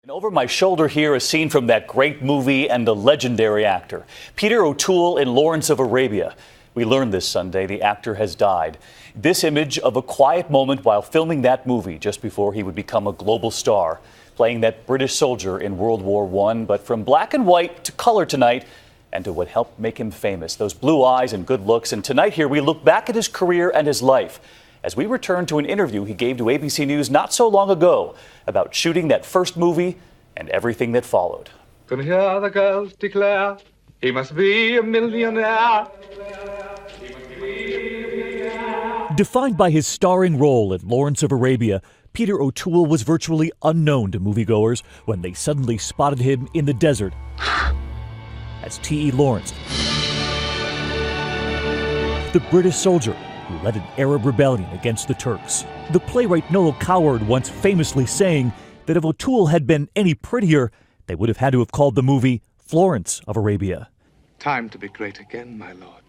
And over my shoulder here, a scene from that great movie and the legendary actor, Peter O'Toole in Lawrence of Arabia. We learned this Sunday the actor has died. This image of a quiet moment while filming that movie just before he would become a global star, playing that British soldier in World War I, but from black and white to color tonight and to what helped make him famous, those blue eyes and good looks. And tonight here we look back at his career and his life as we return to an interview he gave to ABC News not so long ago about shooting that first movie and everything that followed. Can hear the girls declare he must be a millionaire. Defined by his starring role in Lawrence of Arabia, Peter O'Toole was virtually unknown to moviegoers when they suddenly spotted him in the desert as T.E. Lawrence, the British soldier who led an Arab rebellion against the Turks. The playwright Noel Coward once famously saying that if O'Toole had been any prettier, they would have had to have called the movie Florence of Arabia. Time to be great again, my lord.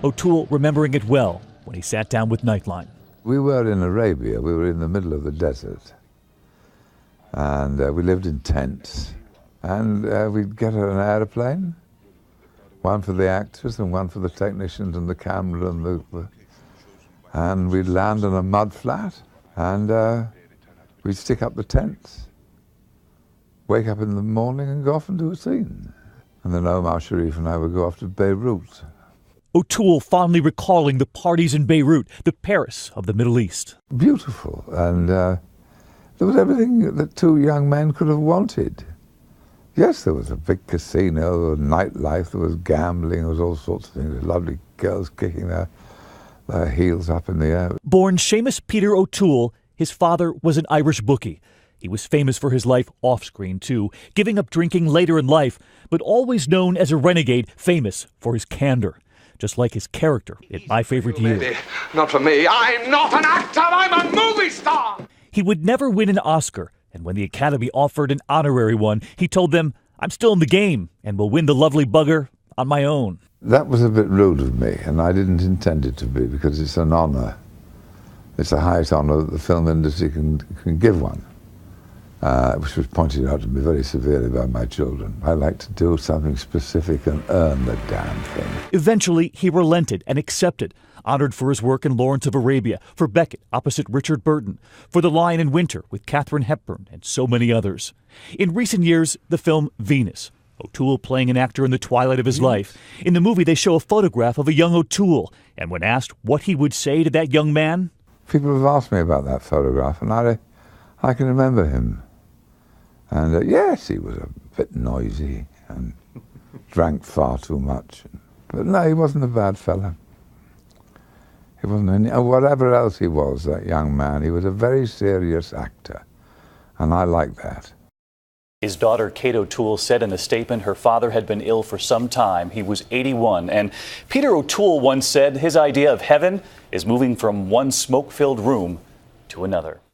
O'Toole remembering it well when he sat down with Nightline. We were in Arabia. We were in the middle of the desert. And we lived in tents. And we'd get an airplane, one for the actors and one for the technicians and the camera and we'd land on a mud flat and we'd stick up the tents, wake up in the morning and go off and do a scene. And then Omar Sharif and I would go off to Beirut. O'Toole fondly recalling the parties in Beirut, the Paris of the Middle East. Beautiful, and there was everything that two young men could have wanted. Yes, there was a big casino, nightlife, there was gambling, there was all sorts of things, lovely girls kicking their heels up in the air. Born Seamus Peter O'Toole, his father was an Irish bookie. He was famous for his life off-screen, too, giving up drinking later in life, but always known as a renegade, famous for his candor. Just like his character in My Favorite Year. Not for me. I'm not an actor. I'm a movie star. He would never win an Oscar, and when the Academy offered an honorary one, he told them, "I'm still in the game and will win the lovely bugger on my own." That was a bit rude of me, and I didn't intend it to be, because it's an honor. It's the highest honor that the film industry can give one, which was pointed out to me very severely by my children. I like to do something specific and earn the damn thing. Eventually, he relented and accepted, honored for his work in Lawrence of Arabia, for Beckett opposite Richard Burton, for The Lion in Winter with Katharine Hepburn, and so many others. In recent years, the film Venus, O'Toole playing an actor in the twilight of his life. In the movie, they show a photograph of a young O'Toole, and when asked what he would say to that young man... People have asked me about that photograph, and I can remember him. And yes, he was a bit noisy and drank far too much. But no, he wasn't a bad fella. He wasn't whatever else he was, that young man. He was a very serious actor, and I like that. His daughter, Kate O'Toole, said in a statement her father had been ill for some time. He was 81. And Peter O'Toole once said his idea of heaven is moving from one smoke-filled room to another.